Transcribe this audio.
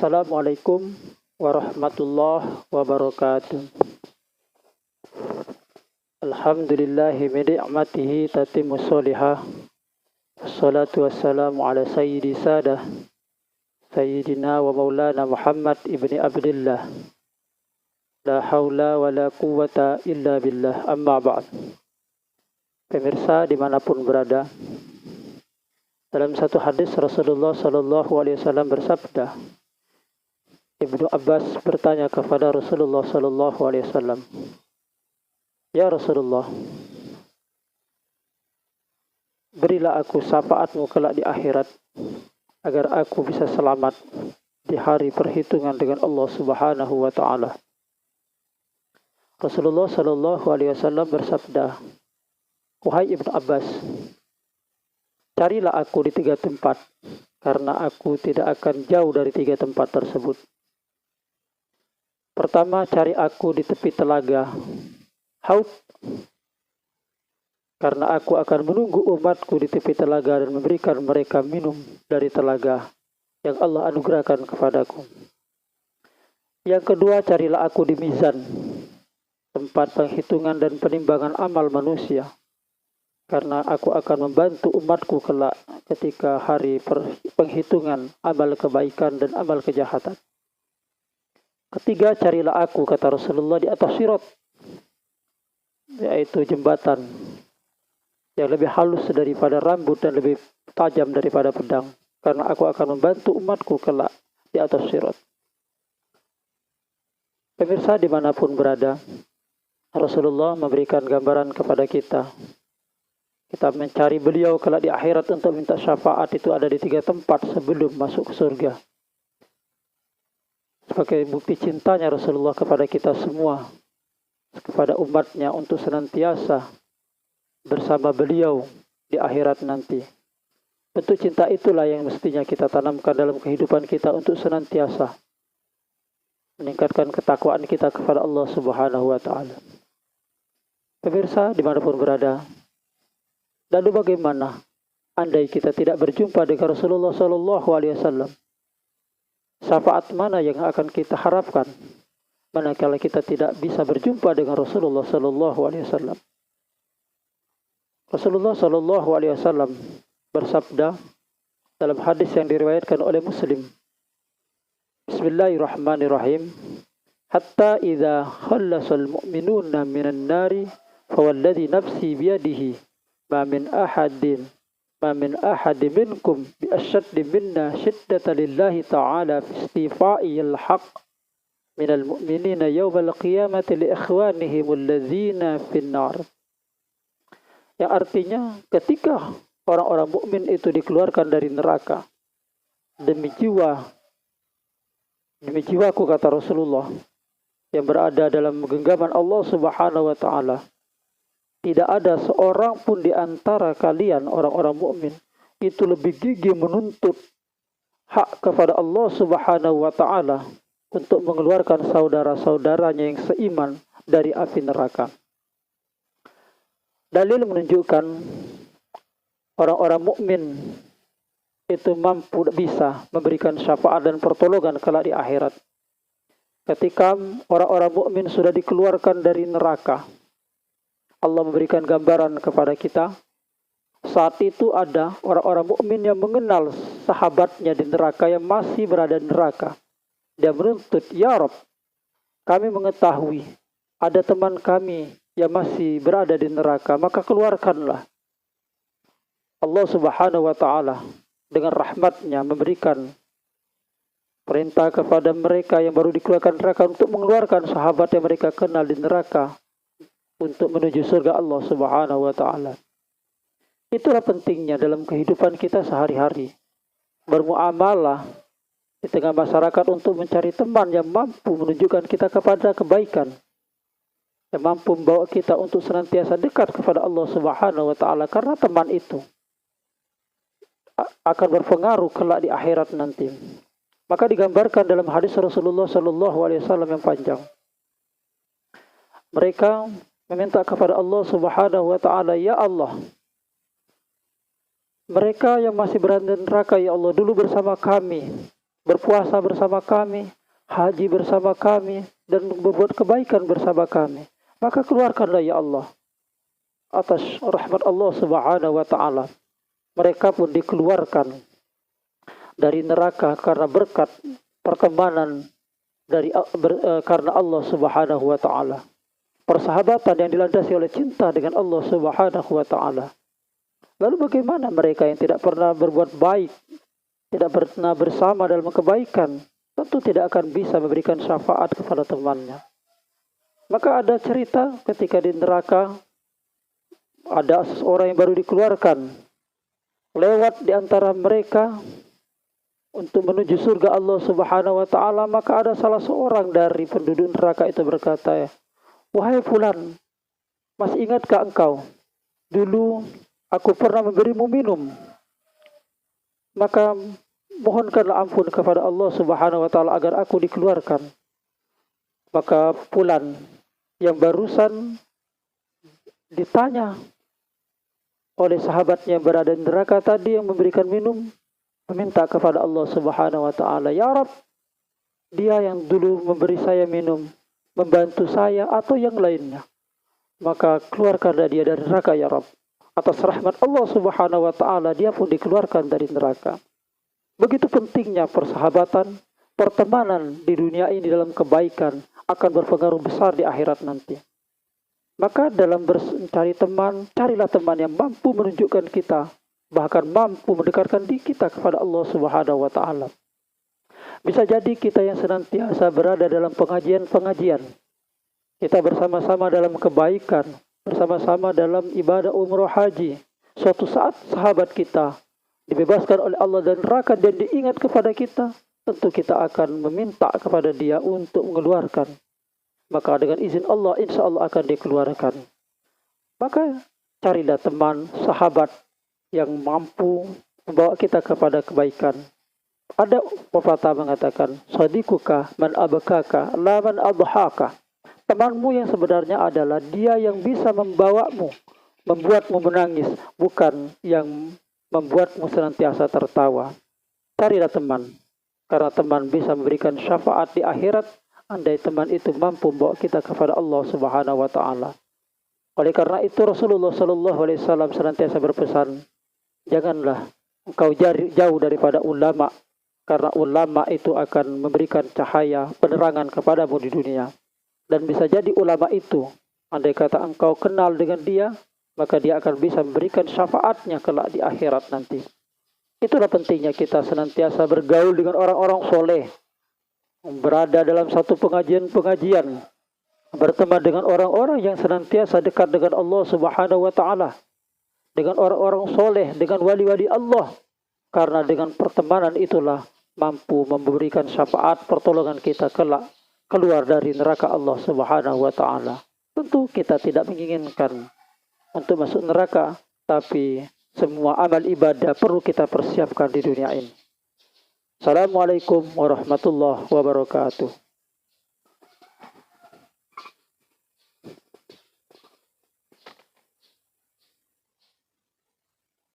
Assalamualaikum warahmatullahi wabarakatuh. Alhamdulillahi min ni'matihi tatimmu sholihah. Wassalatu wassalamu ala sayyidi sadah Sayyidina wa maulana Muhammad ibni Abdillah. La haula wa la quwwata illa billah, amma ba'd. Pemirsa dimanapun berada, dalam satu hadis Rasulullah SAW bersabda, Ibnu Abbas bertanya kepada Rasulullah SAW, "Ya Rasulullah, berilah aku syafaatmu kelak di akhirat, agar aku bisa selamat di hari perhitungan dengan Allah Subhanahu wa Ta'ala." Rasulullah SAW bersabda, "Wahai Ibnu Abbas, carilah aku di 3 tempat, karena aku tidak akan jauh dari 3 tempat tersebut. Pertama, cari aku di tepi telaga Haud, karena aku akan menunggu umatku di tepi telaga dan memberikan mereka minum dari telaga yang Allah anugerahkan kepadaku. Yang kedua, carilah aku di mizan, tempat penghitungan dan penimbangan amal manusia, karena aku akan membantu umatku kelak ketika hari penghitungan amal kebaikan dan amal kejahatan. Ketiga, carilah aku," kata Rasulullah, "di atas sirat, yaitu jembatan yang lebih halus daripada rambut dan lebih tajam daripada pedang, karena aku akan membantu umatku kelak di atas sirat." Pemirsa dimanapun berada, Rasulullah memberikan gambaran kepada kita. Kita mencari beliau kelak di akhirat untuk minta syafaat itu ada di 3 tempat sebelum masuk ke surga. Sebagai bukti cintanya Rasulullah kepada kita semua, kepada umatnya, untuk senantiasa bersama beliau di akhirat nanti. Bentuk cinta itulah yang mestinya kita tanamkan dalam kehidupan kita untuk senantiasa meningkatkan ketakwaan kita kepada Allah Subhanahu wa Ta'ala. Pemirsa dimanapun berada, lalu bagaimana andai kita tidak berjumpa dengan Rasulullah SAW? Syafaat mana yang akan kita harapkan manakala kita tidak bisa berjumpa dengan Rasulullah SAW? Rasulullah SAW bersabda dalam hadis yang diriwayatkan oleh Muslim, Bismillahirrahmanirrahim, "Hatta idza khallasal mu'minuna minan nari, fawalladhi nafsi biyadihi, ma min ahadin minkum bi asyaddi minna shiddatan lillahi ta'ala fi istifa'il haqq minal mu'minina yawmal qiyamati li ikhwanihim alladzina fin nar." Yang artinya, ketika orang-orang mukmin itu dikeluarkan dari neraka, demi jiwaku, kata Rasulullah, yang berada dalam genggaman Allah Subhanahu wa Ta'ala, tidak ada seorang pun di antara kalian orang-orang mukmin itu lebih gigih menuntut hak kepada Allah Subhanahu wa Ta'ala untuk mengeluarkan saudara-saudaranya yang seiman dari api neraka. Dalil menunjukkan orang-orang mukmin itu mampu bisa memberikan syafaat dan pertolongan kelak di akhirat. Ketika orang-orang mukmin sudah dikeluarkan dari neraka, Allah memberikan gambaran kepada kita. Saat itu ada orang-orang mukmin yang mengenal sahabatnya di neraka yang masih berada di neraka. Dia menuntut, "Ya Rabb, kami mengetahui ada teman kami yang masih berada di neraka, maka keluarkanlah." Allah Subhanahu wa Ta'ala dengan rahmatnya memberikan perintah kepada mereka yang baru dikeluarkan neraka untuk mengeluarkan sahabat yang mereka kenal di neraka untuk menuju surga Allah Subhanahu wa Ta'ala. Itulah pentingnya dalam kehidupan kita sehari-hari, bermuamalah di tengah masyarakat untuk mencari teman yang mampu menunjukkan kita kepada kebaikan, yang mampu membawa kita untuk senantiasa dekat kepada Allah Subhanahu wa Ta'ala, karena teman itu akan berpengaruh kelak di akhirat nanti. Maka digambarkan dalam hadis Rasulullah SAW yang panjang. Mereka meminta kepada Allah Subhanahu wa Ta'ala, "Ya Allah, mereka yang masih berada di neraka, ya Allah, dulu bersama kami berpuasa bersama kami, haji bersama kami, dan berbuat kebaikan bersama kami. Maka keluarkanlah ya Allah, atas rahmat Allah Subhanahu wa taala. Mereka pun dikeluarkan dari neraka karena berkat pertemanan karena Allah Subhanahu wa taala. Persahabatan yang dilandasi oleh cinta dengan Allah Subhanahu wa taala. Lalu bagaimana mereka yang tidak pernah berbuat baik, tidak pernah bersama dalam kebaikan, tentu tidak akan bisa memberikan syafaat kepada temannya. Maka ada cerita ketika di neraka ada seseorang yang baru dikeluarkan, lewat di antara mereka untuk menuju surga Allah Subhanahu wa taala. Maka ada salah seorang dari penduduk neraka itu berkata, "Wahai fulan, masih ingatkah engkau? Dulu aku pernah memberimu minum. Maka mohonkanlah ampun kepada Allah Subhanahu wa taala agar aku dikeluarkan." Maka fulan yang barusan ditanya oleh sahabatnya yang berada di neraka tadi yang memberikan minum, meminta kepada Allah Subhanahu wa taala, "Ya Rabb, dia yang dulu memberi saya minum, membantu saya atau yang lainnya, maka keluarkanlah dia dari neraka ya Rabb." Atas rahmat Allah Subhanahu wa taala dia pun dikeluarkan dari neraka. Begitu pentingnya persahabatan, pertemanan di dunia ini dalam kebaikan akan berpengaruh besar di akhirat nanti. Maka dalam mencari teman, carilah teman yang mampu menunjukkan kita, bahkan mampu mendekatkan diri kita kepada Allah Subhanahu wa taala. Bisa jadi kita yang senantiasa berada dalam pengajian-pengajian, kita bersama-sama dalam kebaikan, bersama-sama dalam ibadah umroh haji. Suatu saat sahabat kita dibebaskan oleh Allah dan neraka dan diingat kepada kita, tentu kita akan meminta kepada dia untuk mengeluarkan. Maka dengan izin Allah, insya Allah akan dikeluarkan. Maka carilah teman, sahabat yang mampu membawa kita kepada kebaikan. Ada pepatah mengatakan, "Sadiquka man abakaka, la man adhaka." Temanmu yang sebenarnya adalah dia yang bisa membawamu, membuatmu menangis, bukan yang membuatmu senantiasa tertawa. Carilah teman, karena teman bisa memberikan syafaat di akhirat, andai teman itu mampu membawa kita kepada Allah Subhanahu wa taala. Oleh karena itu Rasulullah sallallahu alaihi wasallam senantiasa berpesan, janganlah engkau jauh daripada ulama, karena ulama itu akan memberikan cahaya penerangan kepadamu di dunia. Dan bisa jadi ulama itu, andai kata engkau kenal dengan dia, maka dia akan bisa memberikan syafaatnya kelak di akhirat nanti. Itulah pentingnya kita senantiasa bergaul dengan orang-orang soleh, berada dalam satu pengajian-pengajian, berteman dengan orang-orang yang senantiasa dekat dengan Allah Subhanahu wa taala, dengan orang-orang soleh, dengan wali-wali Allah. Karena dengan pertemanan itulah mampu memberikan syafaat pertolongan kita kelak keluar dari neraka Allah Subhanahu wa taala. Tentu kita tidak menginginkan untuk masuk neraka, tapi semua amal ibadah perlu kita persiapkan di dunia ini. Assalamualaikum warahmatullahi wabarakatuh.